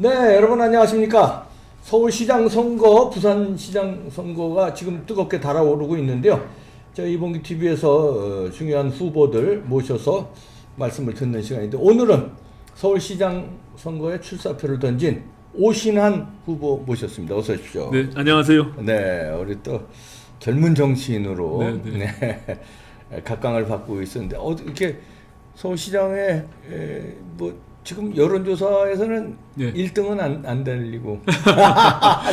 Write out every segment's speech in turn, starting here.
네, 여러분 안녕하십니까. 서울시장 선거, 부산시장 선거가 지금 뜨겁게 달아오르고 있는데요. 저희 이봉기 TV에서 중요한 후보들 모셔서 말씀을 듣는 시간인데, 오늘은 서울시장 선거에 출사표를 던진 오신환 후보 모셨습니다. 어서 오십시오. 네, 안녕하세요. 네, 우리 또 젊은 정치인으로 네. 각광을 받고 있었는데, 이렇게 서울시장에 뭐 지금 여론조사에서는 네. 1등은 안 달리고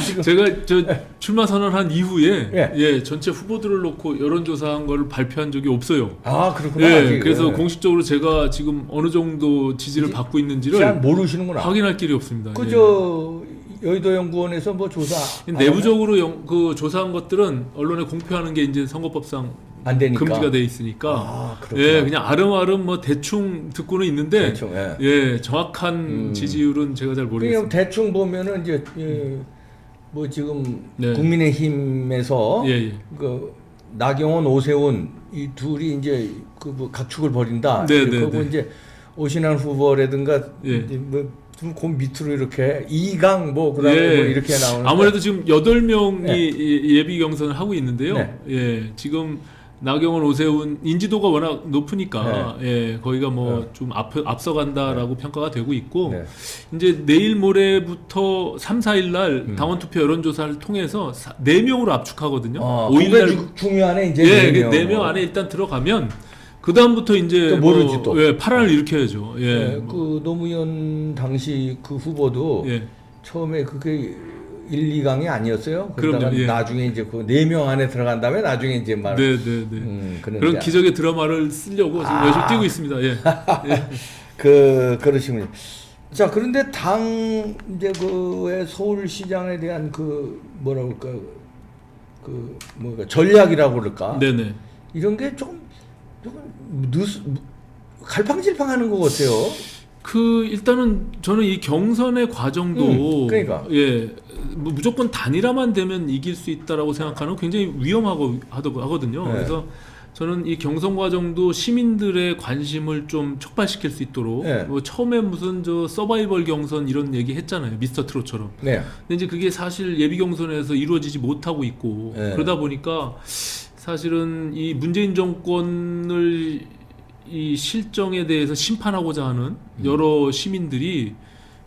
지금 제가 출마 선언한 이후에 예. 전체 후보들을 놓고 여론조사한 걸 발표한 적이 없어요. 아, 그렇구나. 예, 아직. 그래서 예. 공식적으로 제가 지금 어느 정도 지지를 받고 있는지를 잘 모르시는구나. 확인할 길이 없습니다. 그저 여의도 연구원에서 뭐 조사 내부적으로 그 조사한 것들은 언론에 공표하는 게 이제 선거법상 안 되니까 금지가 돼 있으니까. 아, 그렇구나. 예, 그냥 아름아름 뭐 대충 듣고는 있는데 대충, 예. 예, 정확한 지지율은 제가 잘 그냥 모르겠습니다. 대충 보면은 이제 뭐 지금 네. 국민의힘에서 예. 그 나경원, 오세훈 이 둘이 이제 그 뭐 각축을 벌인다. 네, 그리고 네. 이제 오신환 후보라든가 예. 이제 뭐좀그 밑으로 이렇게 이강 뭐 그다음에 뭐 이렇게 나오는. 아무래도 지금 8명이 예비 경선을 하고 있는데요. 네. 예, 지금 나경원, 오세훈 인지도가 워낙 높으니까 예, 거기가 뭐 좀 앞서간다라고 평가가 되고 있고 네. 이제 내일 모레부터 3, 4일 날 당원 투표 여론조사를 통해서 4명으로 압축하거든요. 5일 날 중요하네 이제. 예, 4명. 4명 안에 일단 들어가면 그 다음부터 이제 또 모르지 또. 예, 파란을 일으켜야죠. 예. 네, 그 노무현 당시 그 후보도 예. 처음에 그게 1, 2강이 아니었어요. 그러다가 그럼요, 예. 나중에 이제 그 4명 안에 들어간 다음에 나중에 이제 말. 네. 그런 이제 기적의 드라마를 쓰려고 지금 열심히 뛰고 있습니다. 예. 그러시군요. 자, 그런데 당 이제 그의 서울시장에 대한 그 뭐라 그럴까 그 뭐가 전략이라고 그럴까 네네. 이런 게 조금 갈팡질팡하는 것 같아요. 일단은 저는 이 경선의 과정도 그러니까. 예, 뭐 무조건 단일화만 되면 이길 수 있다라고 생각하는 굉장히 위험하거든요. 네. 그래서 저는 이 경선 과정도 시민들의 관심을 좀 촉발시킬 수 있도록 네. 뭐 처음에 무슨 서바이벌 경선 이런 얘기 했잖아요. 미스터 트롯처럼. 네. 근데 이제 그게 사실 예비 경선에서 이루어지지 못하고 있고 네. 그러다 보니까 사실은 이 문재인 정권을 이 실정에 대해서 심판하고자 하는 여러 시민들이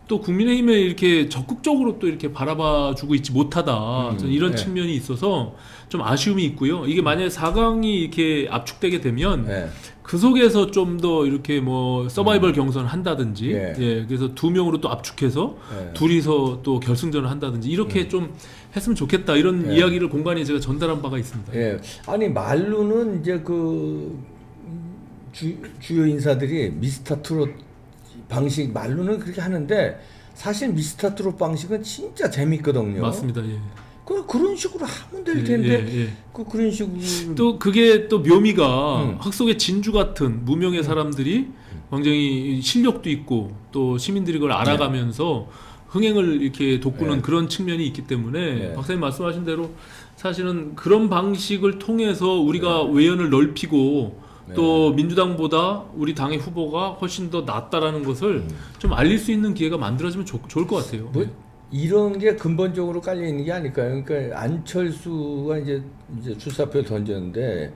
또 국민의힘에 이렇게 적극적으로 또 이렇게 바라봐주고 있지 못하다. 저는 이런 네. 측면이 있어서 좀 아쉬움이 있고요. 이게 만약에 4강이 이렇게 압축되게 되면 네. 그 속에서 좀 더 이렇게 뭐 서바이벌 경선을 한다든지, 네. 예, 그래서 2명으로 또 압축해서 네. 둘이서 또 결승전을 한다든지 이렇게 좀 했으면 좋겠다 이런 이야기를 공간에 제가 전달한 바가 있습니다. 예. 아니 말로는 이제 그 주요 인사들이 미스터 트롯 방식 말로는 그렇게 하는데 사실 미스터 트롯 방식은 진짜 재밌거든요. 맞습니다. 예. 그런 식으로 하면 될 텐데 예. 그런 식으로 또 그게 또 묘미가 학속의 진주 같은 무명의 사람들이 굉장히 실력도 있고 또 시민들이 그걸 알아가면서 흥행을 이렇게 돋구는 네. 그런 측면이 있기 때문에 네. 박사님 말씀하신 대로 사실은 그런 방식을 통해서 우리가 외연을 넓히고 또 민주당보다 우리 당의 후보가 훨씬 더 낫다라는 것을 좀 알릴 수 있는 기회가 만들어지면 좋을 것 같아요. 뭐 이런 게 근본적으로 깔려 있는 게 아닐까요? 그러니까 안철수가 이제 출사표 던졌는데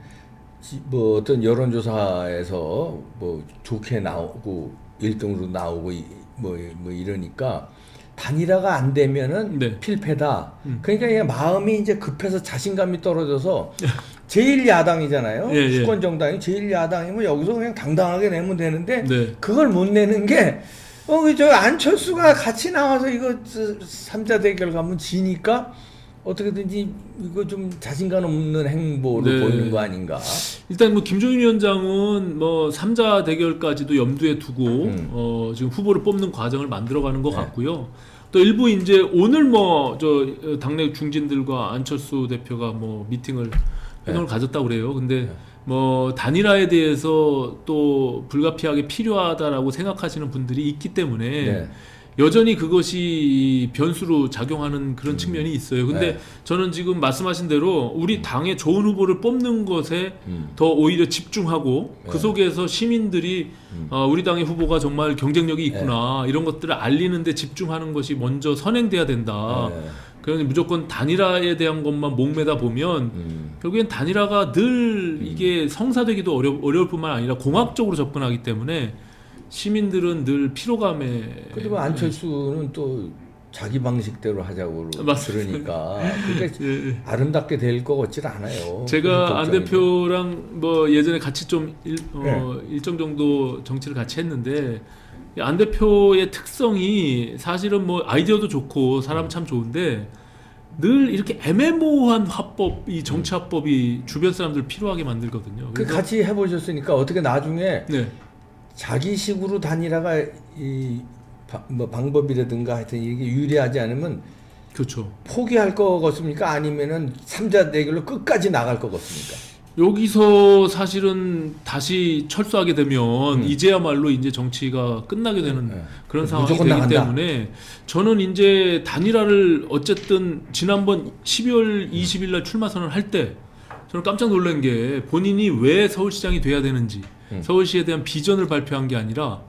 뭐 어떤 여론조사에서 뭐 좋게 나오고 1등으로 나오고 뭐 이러니까 단일화가 안 되면은 네. 필패다. 그러니까 얘 마음이 이제 급해서 자신감이 떨어져서 제1야당이잖아요. 예. 수권 정당이 제1야당이면 여기서 그냥 당당하게 내면 되는데 네. 그걸 못 내는 게 저 안철수가 같이 나와서 이거 3자 대결 가면 지니까 어떻게든지 이거 좀 자신감 없는 행보로 네. 보이는 거 아닌가. 일단 뭐 김종인 위원장은 뭐 3자 대결까지도 염두에 두고 지금 후보를 뽑는 과정을 만들어가는 것 같고요. 또 일부 이제 오늘 뭐 당내 중진들과 안철수 대표가 뭐 미팅을 회동을 가졌다고 그래요. 근데 뭐 단일화에 대해서 또 불가피하게 필요하다라고 생각하시는 분들이 있기 때문에 여전히 그것이 변수로 작용하는 그런 측면이 있어요. 근데 네. 저는 지금 말씀하신 대로 우리 당의 좋은 후보를 뽑는 것에 더 오히려 집중하고 그 속에서 시민들이 우리 당의 후보가 정말 경쟁력이 있구나 이런 것들을 알리는 데 집중하는 것이 먼저 선행돼야 된다. 그러니 무조건 단일화에 대한 것만 목매다 보면 결국엔 단일화가 늘 이게 성사되기도 어려울 뿐만 아니라 공학적으로 접근하기 때문에 시민들은 늘 피로감에. 그리고 안철수는 또 자기 방식대로 하자고 그러니까 그게 아름답게 될 것 같질 않아요. 제가 안 대표랑 뭐 예전에 같이 좀 일정 정도 정치를 같이 했는데 안 대표의 특성이 사실은 뭐 아이디어도 좋고 사람 참 좋은데 늘 이렇게 애매모호한 화법, 이 정치 화법이 주변 사람들 필요하게 만들거든요. 그 같이 해보셨으니까 어떻게 나중에 네. 자기식으로 단일화가 뭐 방법이라든가 하여튼 이게 유리하지 않으면 그렇죠. 포기할 것 같습니까? 아니면은 3자 대결로 끝까지 나갈 것 같습니까? 여기서 사실은 다시 철수하게 되면 이제야말로 이제 정치가 끝나게 되는 그런 상황이 되기 나간다. 때문에 저는 이제 단일화를 어쨌든 지난번 12월 20일 날 출마 선언을 할 때 저는 깜짝 놀란 게 본인이 왜 서울시장이 돼야 되는지 서울시에 대한 비전을 발표한 게 아니라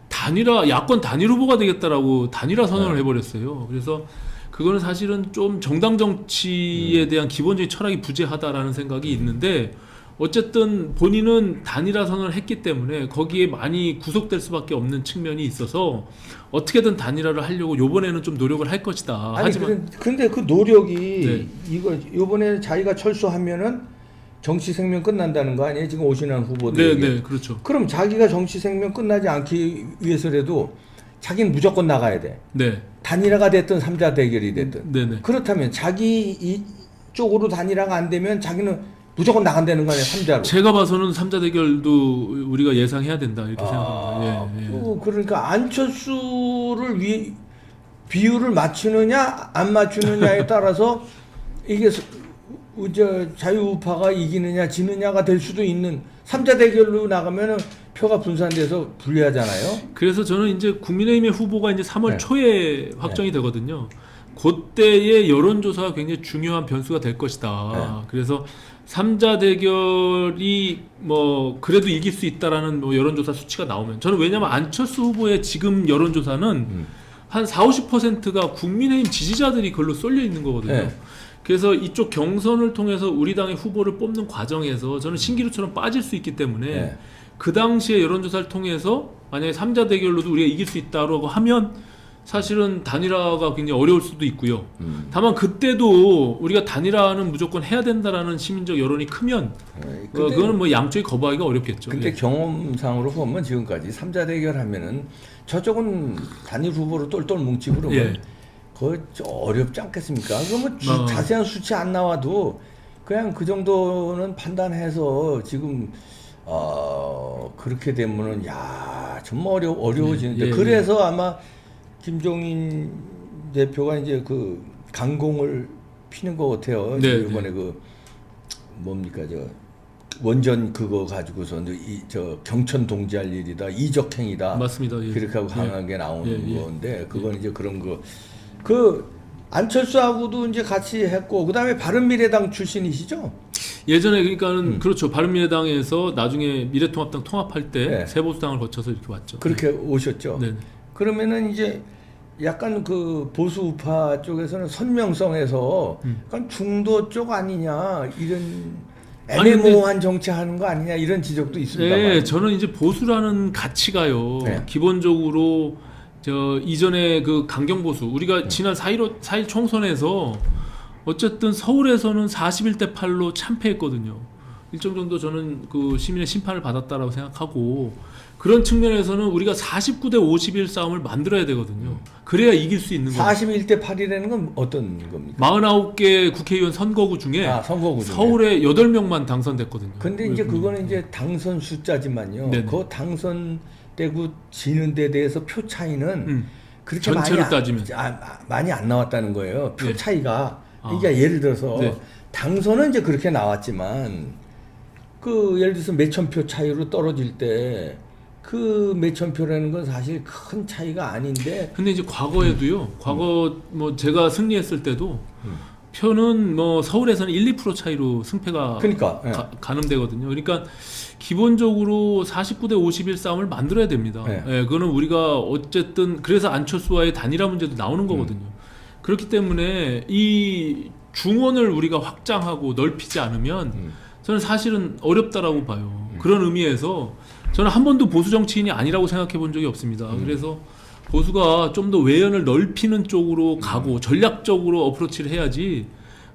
단일화 야권 단일 후보가 되겠다라고 단일화 선언을 해버렸어요. 그래서 그거는 사실은 좀 정당 정치에 대한 기본적인 철학이 부재하다라는 생각이 있는데 어쨌든 본인은 단일화 선언을 했기 때문에 거기에 많이 구속될 수밖에 없는 측면이 있어서 어떻게든 단일화를 하려고 요번에는 좀 노력을 할 것이다. 아니 하지만 근데 그 노력이 네. 이거 요번에 자기가 철수하면은 정치 생명 끝난다는 거 아니에요? 지금 오신환 후보들. 네, 그렇죠. 그럼 자기가 정치 생명 끝나지 않기 위해서라도 자기는 무조건 나가야 돼. 네. 단일화가 됐든 3자 대결이 됐든. 네네. 그렇다면 자기 이쪽으로 단일화가 안 되면 자기는 무조건 나간다는 거 아니에요? 3자로. 제가 봐서는 3자 대결도 우리가 예상해야 된다 이렇게 생각합니다. 예. 그러니까 안철수를 비율을 맞추느냐 안 맞추느냐에 따라서 이게 자유우파가 이기느냐 지느냐가 될 수도 있는 3자 대결로 나가면은 표가 분산돼서 불리하잖아요. 그래서 저는 이제 국민의힘의 후보가 이제 3월 네. 초에 확정이 되거든요. 그때의 여론조사가 굉장히 중요한 변수가 될 것이다. 그래서 3자 대결이 뭐 그래도 이길 수 있다라는 뭐 여론조사 수치가 나오면 저는 왜냐면 안철수 후보의 지금 여론조사는 한 40~50%가 국민의힘 지지자들이 그걸로 쏠려 있는 거거든요. 네. 그래서 이쪽 경선을 통해서 우리 당의 후보를 뽑는 과정에서 저는 신기루처럼 빠질 수 있기 때문에 그 당시에 여론조사를 통해서 만약에 3자 대결로도 우리가 이길 수 있다고 하면 사실은 단일화가 굉장히 어려울 수도 있고요. 다만 그때도 우리가 단일화는 무조건 해야 된다라는 시민적 여론이 크면 그거는 뭐 양쪽이 거부하기가 어렵겠죠. 근데 경험상으로 보면 지금까지 3자 대결하면은 저쪽은 단일 후보로 똘똘 뭉치고 그러면 그거 좀 어렵지 않겠습니까? 그러면 자세한 수치 안 나와도 그냥 그 정도는 판단해서 지금 그렇게 되면은 야 정말 어려워지는데 그래서 아마 김종인 대표가 이제 그 강공을 피는 것 같아요. 이번에 그 뭡니까 원전 그거 가지고서 저 경천 동지할 일이다 이적행위다. 맞습니다. 그렇게 하고 강하게 나오는 건데 그건 이제 그런 거. 그 안철수하고도 이제 같이 했고 그다음에 바른미래당 출신이시죠? 예전에 그러니까는 그렇죠. 바른미래당에서 나중에 미래통합당 통합할 때 새보수당을 거쳐서 이렇게 왔죠. 그렇게 오셨죠. 네. 그러면은 이제 약간 그 보수 우파 쪽에서는 선명성에서 약간 중도 쪽 아니냐 이런 애매모호한 정치하는 거 아니냐 이런 지적도 있습니다. 네, 저는 이제 보수라는 가치가요. 기본적으로 이전에 그 강경 보수 우리가 지난 4.1 총선에서 어쨌든 서울에서는 41대 8로 참패했거든요. 일정 정도 저는 그 시민의 심판을 받았다라고 생각하고 그런 측면에서는 우리가 49대 51 싸움을 만들어야 되거든요. 그래야 이길 수 있는 거예요. 41대 8이라는 건 어떤 겁니까? 49개 국회의원 선거구 중에 서울에 8명만 당선됐거든요. 근데 이제 그거는 이제 당선 숫자지만요. 그 당선되고 지는 데 대해서 표 차이는 그렇게 전체로 따지면 많이 안 나왔다는 거예요. 표 차이가. 그러니까 예를 들어서 당선은 이제 그렇게 나왔지만 그 예를 들어서 몇천 표 차이로 떨어질 때 그 몇천 표라는 건 사실 큰 차이가 아닌데. 근데 이제 과거에도요. 과거 뭐 제가 승리했을 때도 표는 뭐 서울에서는 1~2% 차이로 승패가 그러니까 예. 가늠되거든요. 그러니까 기본적으로 49대 51 싸움을 만들어야 됩니다. 네. 예, 그거는 우리가 어쨌든 그래서 안철수와의 단일화 문제도 나오는 거거든요. 그렇기 때문에 이 중원을 우리가 확장하고 넓히지 않으면 저는 사실은 어렵다라고 봐요. 그런 의미에서 저는 한 번도 보수 정치인이 아니라고 생각해 본 적이 없습니다. 그래서 보수가 좀 더 외연을 넓히는 쪽으로 가고 전략적으로 어프로치를 해야지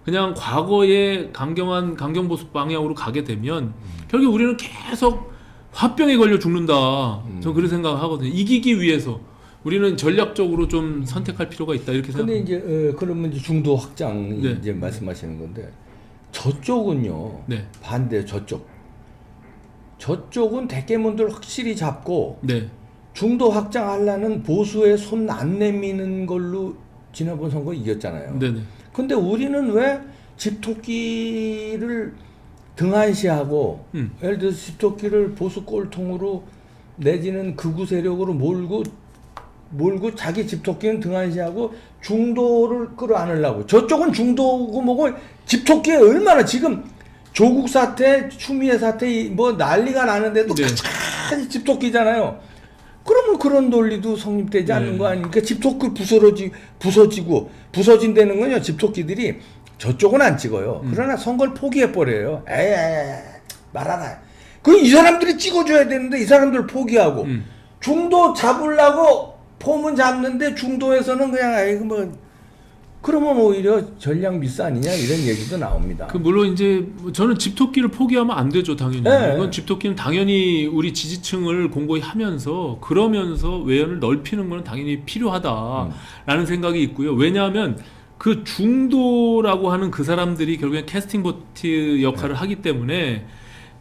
그냥 과거의 강경 보수 방향으로 가게 되면 결국 우리는 계속 화병에 걸려 죽는다. 저는 그런 생각을 하거든요. 이기기 위해서 우리는 전략적으로 좀 선택할 필요가 있다 이렇게 근데 생각합니다. 이제 그러면 이제 중도 확장 네. 이제 말씀하시는 건데 저쪽은요. 네. 반대 저쪽은 대깨문들 확실히 잡고 네. 중도 확장하려는 보수의 손 안 내미는 걸로 지난번 선거 이겼잖아요. 네네. 근데 우리는 왜 집토끼를 등한시하고 예를 들어서 집토끼를 보수 꼴통으로 내지는 극우 세력으로 몰고 자기 집토끼는 등한시하고 중도를 끌어안으려고. 저쪽은 중도고 뭐고 집토끼에 얼마나 지금 조국 사태, 추미애 사태 뭐 난리가 나는데도 네. 끝까지 집토끼잖아요. 그러면 그런 논리도 성립되지 않는 네. 거 아닙니까? 집토끼 부서진다는 건요. 집토끼들이 저쪽은 안 찍어요. 그러나 선거를 포기해버려요. 말아라. 이 사람들이 찍어줘야 되는데 이 사람들 포기하고 중도 잡으려고 폼은 잡는데 중도에서는 그냥 아이고 뭐 그러면 오히려 전략 미스 아니냐 이런 얘기도 나옵니다. 물론 이제 저는 집토끼를 포기하면 안 되죠, 당연히. 네. 이건 집토끼는 당연히 우리 지지층을 공고히 하면서 그러면서 외연을 넓히는 건 당연히 필요하다라는 생각이 있고요. 왜냐하면 그 중도라고 하는 그 사람들이 결국엔 캐스팅 보트 역할을 하기 때문에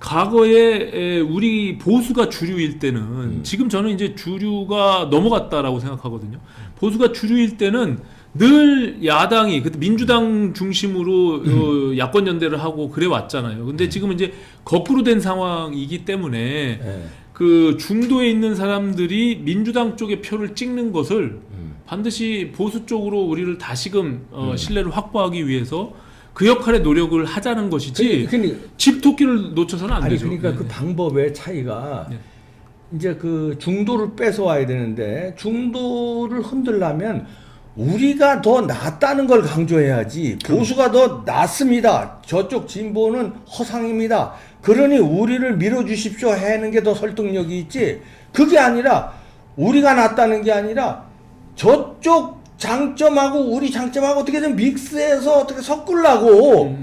과거에 우리 보수가 주류일 때는 지금 저는 이제 주류가 넘어갔다라고 생각하거든요. 보수가 주류일 때는 늘 야당이 그때 민주당 중심으로 야권 연대를 하고 그래 왔잖아요. 근데 지금은 이제 거꾸로 된 상황이기 때문에 그 중도에 있는 사람들이 민주당 쪽의 표를 찍는 것을 반드시 보수 쪽으로 우리를 다시금 신뢰를 확보하기 위해서 그 역할의 노력을 하자는 것이지 집토끼를 놓쳐서는 안 되죠. 그러니까 네. 그 방법의 차이가 네. 이제 그 중도를 뺏어와야 되는데 중도를 흔들려면 우리가 더 낫다는 걸 강조해야지. 보수가 더 낫습니다. 저쪽 진보는 허상입니다. 그러니 우리를 밀어주십시오 하는 게 더 설득력이 있지. 그게 아니라 우리가 낫다는 게 아니라 저쪽 장점하고 우리 장점하고 어떻게든 믹스해서 어떻게 섞으려고.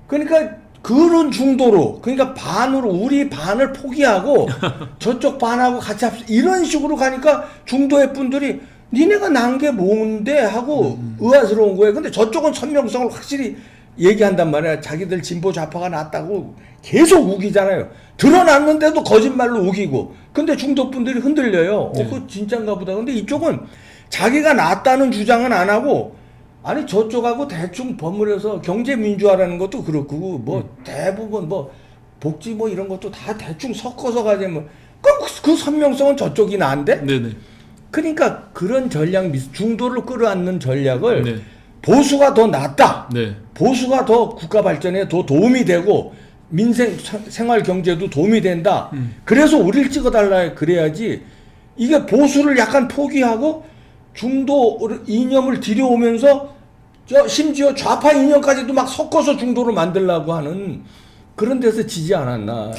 그러니까 그런 중도로, 그러니까 반으로 우리 반을 포기하고 저쪽 반하고 같이 합시다. 이런 식으로 가니까 중도의 분들이 니네가 난 게 뭔데 하고 의아스러운 거예요. 근데 저쪽은 선명성을 확실히 얘기한단 말이야. 자기들 진보 좌파가 낫다고 계속 우기잖아요. 드러났는데도 거짓말로 우기고. 근데 중도 분들이 흔들려요. 네. 그거 진짠가 보다. 근데 이쪽은 자기가 낫다는 주장은 안 하고 아니 저쪽하고 대충 버무려서 경제민주화라는 것도 그렇고 뭐 대부분 뭐 복지 뭐 이런 것도 다 대충 섞어서 가자면 그 선명성은 저쪽이 나은데? 네네. 그러니까 그런 전략 중도를 끌어안는 전략을 네. 보수가 더 낫다. 네. 보수가 더 국가 발전에 더 도움이 되고 민생 생활 경제도 도움이 된다. 그래서 우리를 찍어달라 그래야지. 이게 보수를 약간 포기하고 중도 이념을 들여오면서 심지어 좌파 이념까지도 막 섞어서 중도로 만들려고 하는 그런 데서 지지 않았나.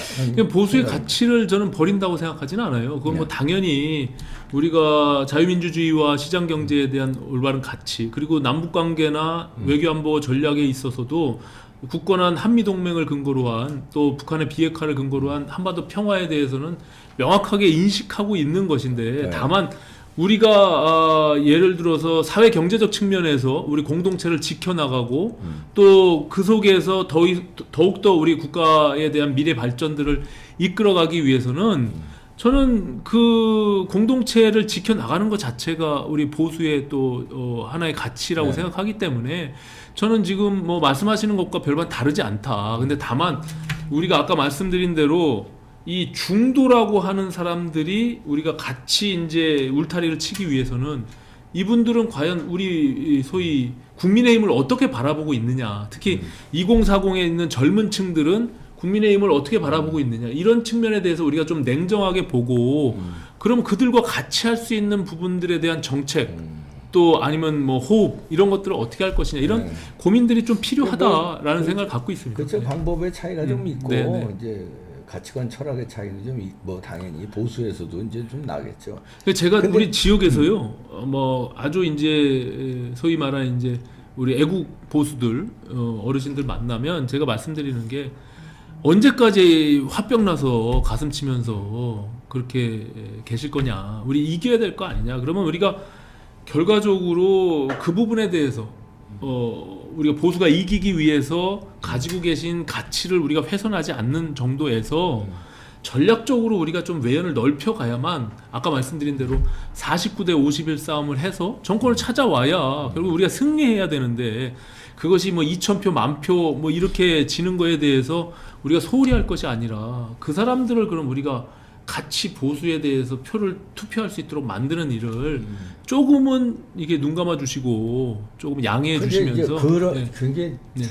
보수의 가치를 저는 버린다고 생각하지는 않아요. 그건 뭐 당연히 우리가 자유민주주의와 시장 경제에 대한 올바른 가치, 그리고 남북 관계나 외교안보 전략에 있어서도 굳건한 한미 동맹을 근거로 한, 또 북한의 비핵화를 근거로 한 한반도 평화에 대해서는 명확하게 인식하고 있는 것인데, 다만 우리가 예를 들어서 사회 경제적 측면에서 우리 공동체를 지켜나가고 또 그 속에서 더욱더 우리 국가에 대한 미래 발전들을 이끌어가기 위해서는 저는 그 공동체를 지켜나가는 것 자체가 우리 보수의 또 하나의 가치라고 생각하기 때문에 저는 지금 뭐 말씀하시는 것과 별반 다르지 않다. 근데 다만 우리가 아까 말씀드린 대로 이 중도라고 하는 사람들이 우리가 같이 이제 울타리를 치기 위해서는 이분들은 과연 우리 소위 국민의힘을 어떻게 바라보고 있느냐, 특히 2040에 있는 젊은 층들은 국민의힘을 어떻게 바라보고 있느냐, 이런 측면에 대해서 우리가 좀 냉정하게 보고 그러면 그들과 같이 할 수 있는 부분들에 대한 정책 또 아니면 뭐 호흡 이런 것들을 어떻게 할 것이냐, 이런 고민들이 좀 필요하다라는 생각을 갖고 있습니다. 그렇죠. 네. 방법의 차이가 좀 있고 네네. 이제 가치관 철학의 차이는 좀 뭐 당연히 보수에서도 이제 좀 나겠죠. 제가 근데- 우리 지역에서요, 뭐 아주 이제 소위 말하는 이제 우리 애국 보수들 어르신들 만나면 제가 말씀드리는 게 언제까지 화병 나서 가슴 치면서 그렇게 계실 거냐, 우리 이겨야 될 거 아니냐. 그러면 우리가 결과적으로 그 부분에 대해서 우리가 보수가 이기기 위해서 가지고 계신 가치를 우리가 훼손하지 않는 정도에서 전략적으로 우리가 좀 외연을 넓혀가야만 아까 말씀드린 대로 49대 51 싸움을 해서 정권을 찾아와야 결국 우리가 승리해야 되는데, 그것이 뭐 2,000표, 10,000표 뭐 이렇게 지는 거에 대해서 우리가 소홀히 할 것이 아니라 그 사람들을 그럼 우리가 같이 보수에 대해서 표를 투표할 수 있도록 만드는 일을 조금은 이게 눈 감아 주시고 조금 양해해 근데 주시면서 이제 그런 네. 그게 네.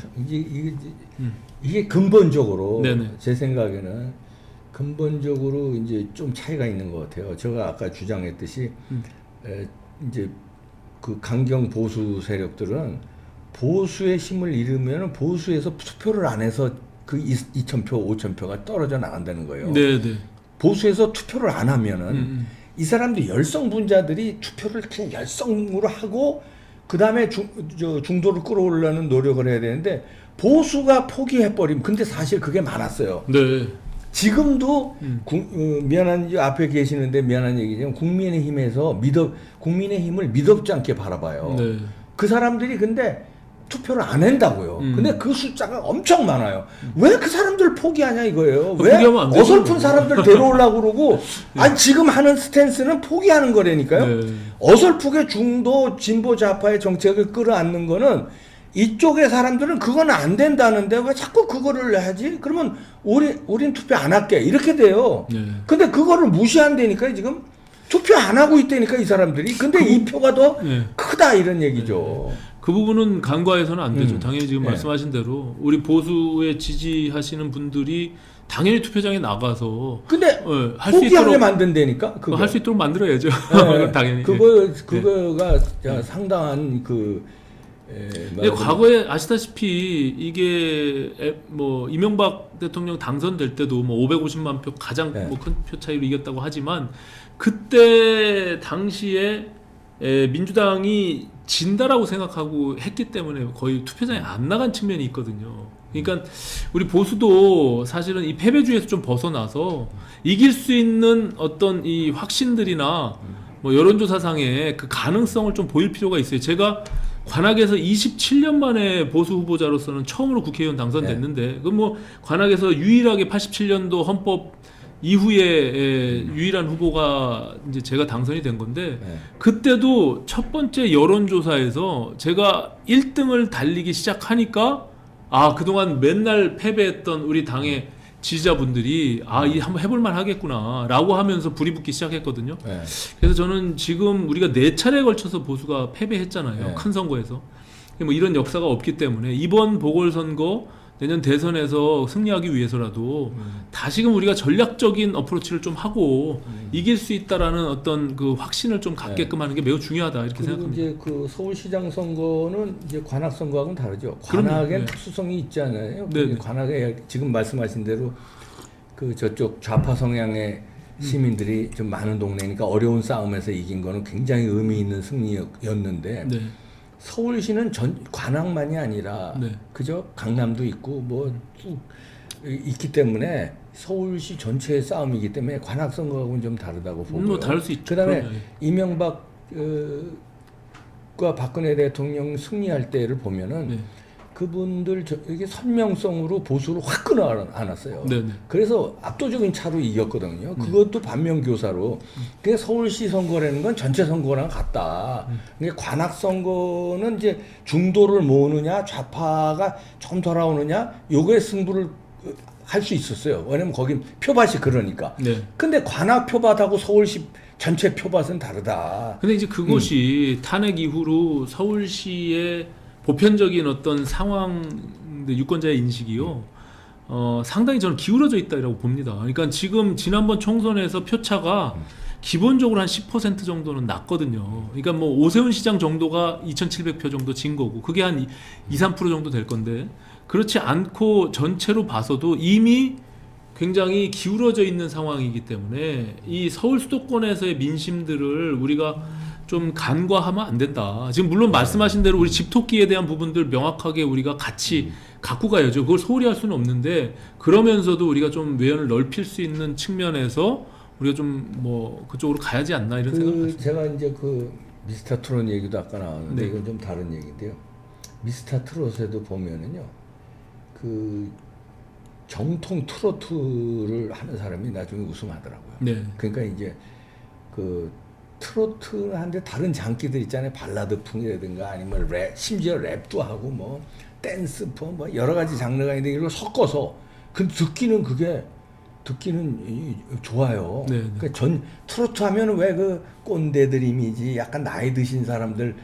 이게 근본적으로 네네. 제 생각에는 근본적으로 이제 좀 차이가 있는 것 같아요. 제가 아까 주장했듯이 이제 그 강경 보수 세력들은 보수의 힘을 잃으면 보수에서 투표를 안 해서 그 2,000표, 5,000표가 떨어져 나간다는 거예요. 네네. 보수에서 투표를 안 하면은 이 사람들 열성분자들이 투표를 그냥 열성으로 하고 그 다음에 중도를 끌어올려는 노력을 해야 되는데 보수가 포기해버리면, 근데 사실 그게 많았어요. 네. 지금도 미안한 앞에 계시는데 미안한 얘기지만 국민의힘에서 국민의힘을 미덥지 않게 바라봐요. 네. 그 사람들이 근데 투표를 안 한다고요. 근데 그 숫자가 엄청 많아요. 왜 그 사람들 포기하냐 이거예요. 왜 포기하면 안 되죠. 어설픈 사람들 데려오려고 그러고 아니 지금 하는 스탠스는 포기하는 거라니까요. 네. 어설프게 중도 진보 좌파의 정책을 끌어안는 거는 이쪽의 사람들은 그건 안 된다는데 왜 자꾸 그거를 하지? 그러면 우린 투표 안 할게 이렇게 돼요. 네. 근데 그거를 무시한다니까요. 지금 투표 안 하고 있다니까 이 사람들이. 근데 이 표가 더 네. 크다 이런 얘기죠. 그 부분은 간과해서는 안 되죠. 당연히 지금 네. 말씀하신 대로 우리 보수에 지지하시는 분들이 당연히 투표장에 나가서 근데 할 수 포기하게 있도록 만든다니까. 그거. 할 수 있도록 만들어야죠. 네. 당연히. 그거가 상당한 근데 과거에 아시다시피 이게 뭐 이명박 대통령 당선될 때도 뭐 550만 표 가장 네. 뭐 큰 표 차이로 이겼다고 하지만 그때 당시에 민주당이 진다라고 생각하고 했기 때문에 거의 투표장에 안 나간 측면이 있거든요. 그러니까 우리 보수도 사실은 이 패배주의에서 좀 벗어나서 이길 수 있는 어떤 이 확신들이나 뭐 여론조사상의 그 가능성을 좀 보일 필요가 있어요. 제가 관악에서 27년 만에 보수 후보자로서는 처음으로 국회의원 당선됐는데, 그 뭐 관악에서 유일하게 87년도 헌법 이후에 유일한 후보가 이제 제가 당선이 된 건데, 그때도 첫 번째 여론조사에서 제가 1등을 달리기 시작하니까 그동안 맨날 패배했던 우리 당의 지지자분들이 이 한번 해볼만 하겠구나라고 하면서 불이 붙기 시작했거든요. 네. 그래서 저는 지금 우리가 4차례에 걸쳐서 보수가 패배했잖아요. 네. 큰 선거에서. 뭐 이런 역사가 없기 때문에 이번 보궐선거 내년 대선에서 승리하기 위해서라도 다시금 우리가 전략적인 어프로치를 좀 하고 이길 수 있다라는 어떤 그 확신을 좀 갖게끔 하는 게 매우 중요하다 이렇게 그리고 생각합니다. 이제 그 서울시장 선거는 이제 관악 선거하고는 다르죠. 그럼요. 관악엔 네. 특수성이 있지 않아요. 네. 관악에 지금 말씀하신 대로 그 저쪽 좌파 성향의 시민들이 좀 많은 동네니까 어려운 싸움에서 이긴 거는 굉장히 의미 있는 승리였는데 네. 서울시는 관악만이 아니라 네. 그저 강남도 있고 뭐 쭉 있기 때문에 서울시 전체의 싸움이기 때문에 관악 선거하고는 좀 다르다고 보고요. 뭐 다를 수 있죠. 그다음에 그럼요. 이명박 과 박근혜 대통령 승리할 때를 보면은 네. 그분들 이게 선명성으로 보수를 확 끌어안았어요. 네, 네. 그래서 압도적인 차로 이겼거든요. 그것도 반면교사로. 그게 서울시 선거라는 건 전체 선거랑 같다. 근데 관악 선거는 이제 중도를 모으느냐 좌파가 좀 돌아오느냐 요거에 승부를 할 수 있었어요. 왜냐면 거긴 표밭이 그러니까. 네. 근데 관악 표밭하고 서울시 전체 표밭은 다르다. 근데 이제 그것이 탄핵 이후로 서울시의 보편적인 어떤 상황, 유권자의 인식이요, 상당히 저는 기울어져 있다고 봅니다. 그러니까 지금 지난번 총선에서 표차가 기본적으로 한 10% 정도는 났거든요. 그러니까 뭐 오세훈 시장 정도가 2,700표 정도 진 거고, 그게 한 2, 3% 정도 될 건데, 그렇지 않고 전체로 봐서도 이미 굉장히 기울어져 있는 상황이기 때문에 이 서울 수도권에서의 민심들을 우리가 좀 간과하면 안 된다. 지금 물론 말씀하신 대로 우리 집토끼에 대한 부분들 명확하게 우리가 같이 갖고 가야죠. 그걸 소홀히 할 수는 없는데, 그러면서도 우리가 좀 외연을 넓힐 수 있는 측면에서 우리가 좀 뭐 그쪽으로 가야지 않나 이런 생각을. 제가 이제 그 미스터 트롯 얘기도 아까 나왔는데 네. 이건 좀 다른 얘기인데요. 미스터 트롯에도 보면은요, 그 정통 트로트를 하는 사람이 나중에 우승하더라고요. 네. 그러니까 이제 그 트로트한데 다른 장기들 있잖아요. 발라드풍이라든가 아니면 랩, 심지어 랩도 하고 뭐 댄스풍 뭐 여러 가지 장르가 있는데 이걸 섞어서 그 듣기는 좋아요. 네, 네. 그러니까 전 트로트 하면 왜 그 꼰대들 이미지, 약간 나이 드신 사람들이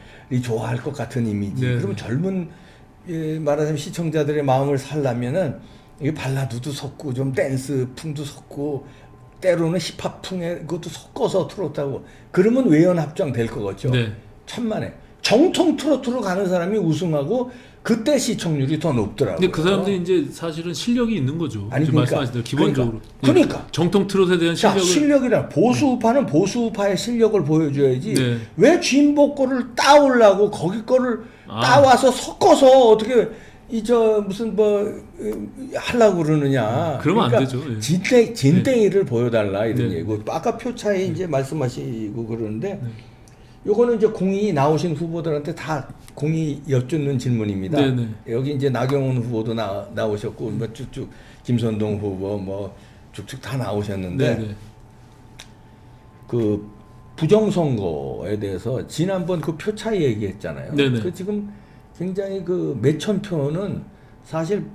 좋아할 것 같은 이미지. 네, 그러면 네. 젊은 말하자면 시청자들의 마음을 살려면은 이게 발라드도 섞고 좀 댄스풍도 섞고 때로는 힙합풍에 그것도 섞어서 트로트하고 그러면 외연 합정 될 것 같죠. 네. 천만에 정통 트로트로 가는 사람이 우승하고 그때 시청률이 더 높더라고요. 근데 그 사람들이 이제 사실은 실력이 있는 거죠. 아니, 지금 그러니까, 말씀하신 대로 기본적으로. 그러니까. 정통 트롯에 대한 자, 실력을. 실력이라 보수우파는 보수우파의 실력을 보여줘야지. 네. 왜 진보 거를 따오려고 거기 거를 아. 따와서 섞어서 어떻게 무슨 하려고 그러느냐. 그러면 안 되죠. 예. 진땡이를 보여달라 이런 네. 얘기고. 아까 표 차이 이제 말씀하시고 그러는데 요거는 이제 공이 나오신 후보들한테 다 공이 여쭙는 질문입니다. 네네. 여기 이제 나경원 후보도 나오셨고 뭐 쭉쭉 김선동 후보 뭐 쭉쭉 다 나오셨는데 네네. 그 부정선거에 대해서 지난번 그 표 차이 얘기했잖아요. 네네. 그 지금 굉장히 그 몇천 표는 사실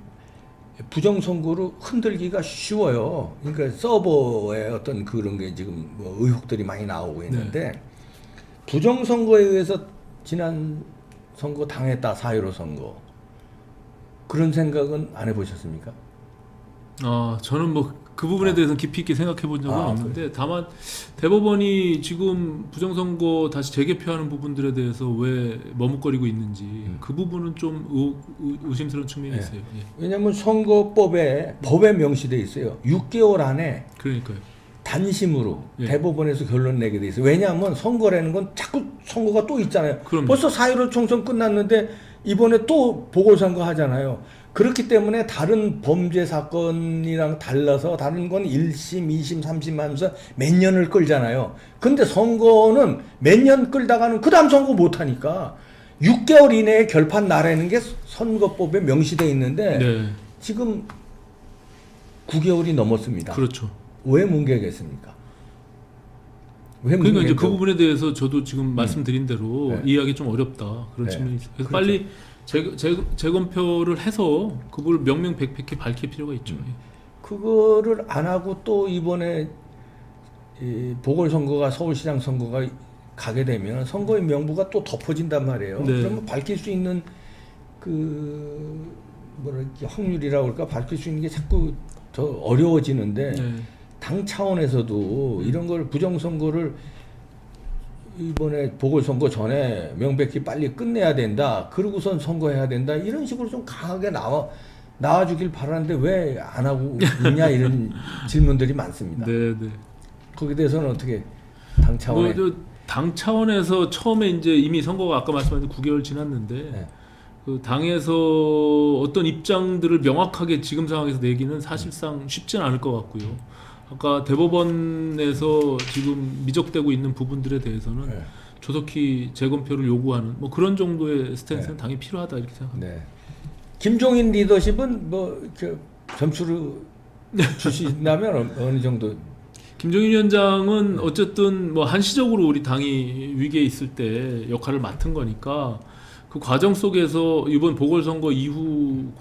부정선거로 흔들기가 쉬워요. 그러니까 서버에 어떤 그런 게 지금 뭐 의혹들이 많이 나오고 있는데 부정선거에 의해서 지난 선거 당했다, 4.15 선거. 그런 생각은 안 해보셨습니까? 저는 뭐 그 부분에 대해서는 깊이 있게 생각해 본 적은 없는데, 다만 대법원이 지금 부정선거 다시 재개표하는 부분들에 대해서 왜 머뭇거리고 있는지 그 부분은 좀 의심스러운 측면이 있어요. 예. 왜냐하면 선거법에 법에 명시돼 있어요. 6개월 안에 그러니까요. 단심으로 예. 대법원에서 결론 내게 돼 있어요. 왜냐하면 선거라는 건 자꾸 선거가 또 있잖아요. 그럼요. 벌써 4.15 총선 끝났는데 이번에 또 보궐선거 하잖아요. 그렇기 때문에 다른 범죄 사건이랑 달라서 다른 건 1심, 2심, 3심 하면서 몇 년을 끌잖아요. 근데 선거는 몇 년 끌다가는 그 다음 선거 못 하니까 6개월 이내에 결판 나라는 게 선거법에 명시돼 있는데 네. 지금 9개월이 넘었습니다. 그렇죠. 왜 뭉개겠습니까? 왜 그러니까 이제 뭉개죠? 그 부분에 대해서 저도 지금 말씀드린 대로 네. 이해하기 좀 어렵다, 그런 네. 측면이 있어요. 그래서 그렇죠. 빨리 재검표를 해서 그걸 명명백백히 밝힐 필요가 있죠. 예. 그거를 안 하고 또 이번에 이 보궐선거가 서울시장 선거가 가게 되면 선거의 명부가 또 덮어진단 말이에요. 네. 그러면 밝힐 수 있는 그 뭐랄까 확률이라고 할까 밝힐 수 있는 게 자꾸 더 어려워지는데 네. 당 차원에서도 이런 걸 부정선거를 이번에 보궐선거 전에 명백히 빨리 끝내야 된다. 그러고선 선거해야 된다. 이런 식으로 좀 강하게 나와주길 바라는데 왜 안 하고 있냐 이런 질문들이 많습니다. 네, 네. 거기에 대해서는 어떻게 당 차원에 당 차원에서 처음에 이제 이미 선거가 아까 말씀하신 9개월 지났는데 네. 그 당에서 어떤 입장들을 명확하게 지금 상황에서 내기는 사실상 쉽지는 않을 것 같고요. 아까 대법원에서 지금 미적되고 있는 부분들에 대해서는 네. 조속히 재검표를 요구하는 뭐 그런 정도의 스탠스는 네. 당연히 필요하다 이렇게 생각합니다. 네. 김종인 리더십은 뭐 이렇게 점수를 주신다면 어느 정도? 김종인 위원장은 어쨌든 뭐 한시적으로 우리 당이 위기에 있을 때 역할을 맡은 거니까 그 과정 속에서 이번 보궐선거 이후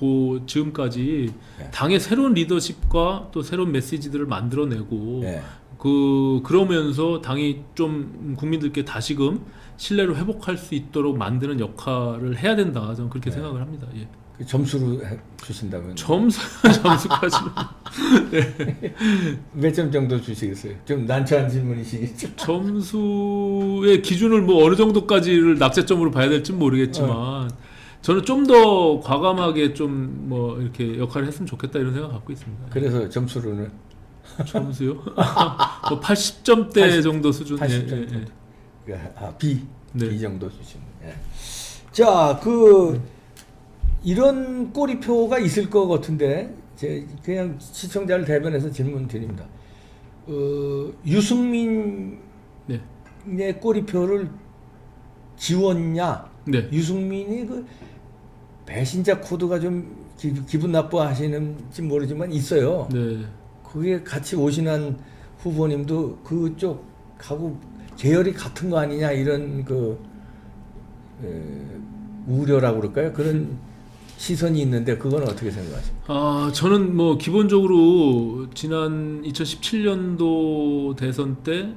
지금까지 네. 당의 새로운 리더십과 또 새로운 메시지들을 만들어내고 네. 그러면서 당이 좀 국민들께 다시금 신뢰를 회복할 수 있도록 만드는 역할을 해야 된다. 저는 그렇게 네. 생각을 합니다. 예. 그 점수로 주신다면 점수까지는 몇 점 정도 주시겠어요? 좀 난처한 질문이시겠죠? 점수의 기준을 뭐 어느 정도까지를 낙제점으로 봐야 될지 모르겠지만 저는 좀 더 과감하게 좀 뭐 이렇게 역할을 했으면 좋겠다 이런 생각 갖고 있습니다. 그래서 점수로는 점수요? 뭐 80점대 80 정도 수준. 80점 예, 예, 정도. 예. B. 네. B 정도 주시면. 예. 자, 이런 꼬리표가 있을 것 같은데 그냥 시청자를 대변해서 질문 드립니다. 유승민의 네. 꼬리표를 지웠냐? 네. 유승민이 그 배신자 코드가 좀 기분 나빠하시는지 모르지만 있어요. 네. 그게 같이 오신한 후보님도 그쪽하고 계열이 같은 거 아니냐 이런 우려라고 그럴까요? 그런 시선이 있는데 그건 어떻게 생각하십니까? 저는 뭐 기본적으로 지난 2017년도 대선 때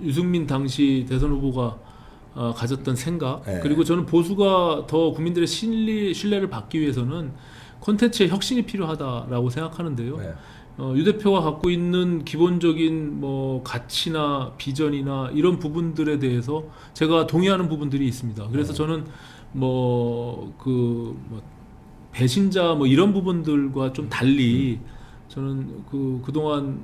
유승민 당시 대선 후보가 가졌던 생각, 네. 그리고 저는 보수가 더 국민들의 신뢰를 받기 위해서는 콘텐츠의 혁신이 필요하다라고 생각하는데요. 네. 유 대표가 갖고 있는 기본적인 뭐 가치나 비전이나 이런 부분들에 대해서 제가 동의하는 부분들이 있습니다. 그래서 저는 배신자 뭐 이런 부분들과 좀 달리 저는 그동안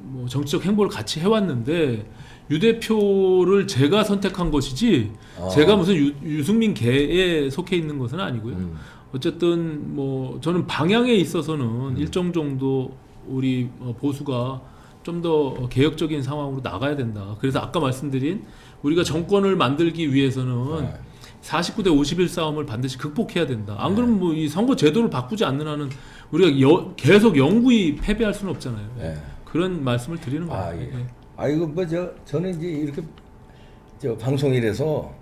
뭐 정치적 행보를 같이 해왔는데 유 대표를 제가 선택한 것이지 제가 무슨 유승민 계에 속해 있는 것은 아니고요. 어쨌든 뭐 저는 방향에 있어서는 일정 정도 우리 보수가 좀 더 개혁적인 상황으로 나가야 된다. 그래서 아까 말씀드린 우리가 정권을 만들기 위해서는 49대 51 싸움을 반드시 극복해야 된다. 안 그러면 뭐 이 선거 제도를 바꾸지 않는 한은 우리가 계속 영구히 패배할 수는 없잖아요. 네. 그런 말씀을 드리는 겁니다. 예. 이거 저는 이제 이렇게 방송이라서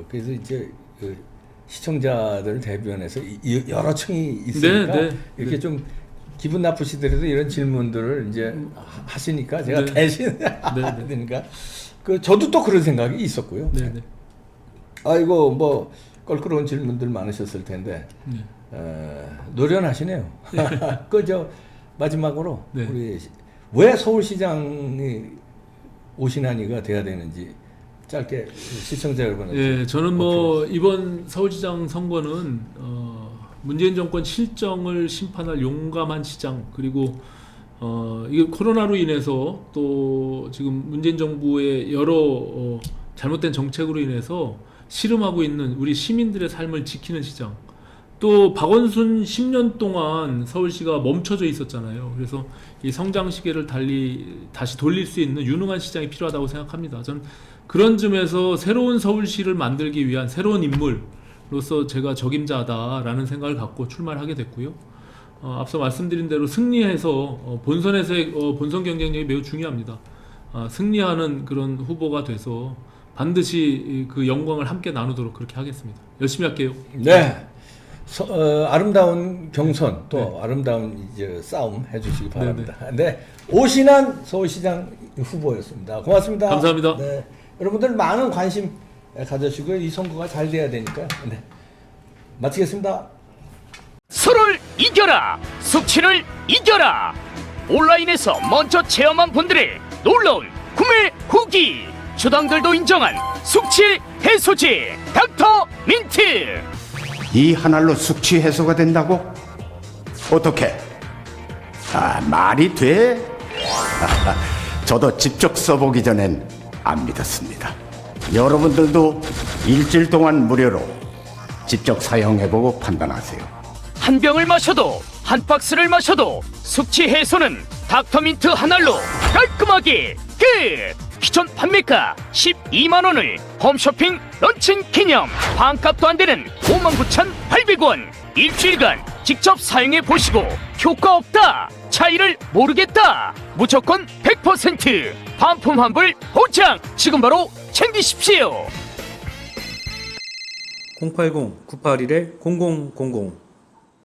그래서 이제 시청자들을 대변해서 여러 층이 있으니까 이렇게 좀 기분 나쁘시더라도 이런 질문들을 이제 하시니까 제가 대신 해야 되니까 저도 또 그런 생각이 있었고요. 아이고 뭐 껄끄러운 질문들 많으셨을 텐데 노련하시네요. 마지막으로 우리 왜 서울시장이 오신환이가 돼야 되는지 짧게 시청자 여러분한테. 저는 뭐 이번 서울시장 선거는 문재인 정권 실정을 심판할 용감한 시장, 그리고 이게 코로나로 인해서 또 지금 문재인 정부의 여러 잘못된 정책으로 인해서 씨름하고 있는 우리 시민들의 삶을 지키는 시장, 또 박원순 10년 동안 서울시가 멈춰져 있었잖아요. 그래서 이 성장 시계를 다시 돌릴 수 있는 유능한 시장이 필요하다고 생각합니다. 저는 그런 점에서 새로운 서울시를 만들기 위한 새로운 인물로서 제가 적임자다라는 생각을 갖고 출마를 하게 됐고요. 앞서 말씀드린 대로 승리해서 본선에서의 본선 경쟁력이 매우 중요합니다. 승리하는 그런 후보가 돼서 반드시 그 영광을 함께 나누도록 그렇게 하겠습니다. 열심히 할게요. 네. 아름다운 경선 또 아름다운 이제 싸움 해주시기 바랍니다. 네. 오신환 서울시장 후보였습니다. 고맙습니다. 감사합니다. 네. 여러분들 많은 관심 가져주시고 이 선거가 잘 돼야 되니까. 네. 마치겠습니다. 서로를 이겨라, 숙취를 이겨라. 온라인에서 먼저 체험한 분들의 놀라운 구매 후기, 주당들도 인정한 숙취 해소제 닥터 민트. 이 한 알로 숙취 해소가 된다고? 어떻게? 말이 돼? 저도 직접 써보기 전엔 안 믿었습니다. 여러분들도 일주일 동안 무료로 직접 사용해보고 판단하세요. 한 병을 마셔도 한 박스를 마셔도 숙취 해소는 닥터민트 한 알로 깔끔하게 끝! 기존 판매가 12만원을 홈쇼핑 런칭 기념 반값도 안되는 59,800원. 일주일간 직접 사용해 보시고 효과 없다, 차이를 모르겠다, 무조건 100% 반품 환불 보장. 지금 바로 챙기십시오. 080-981-0000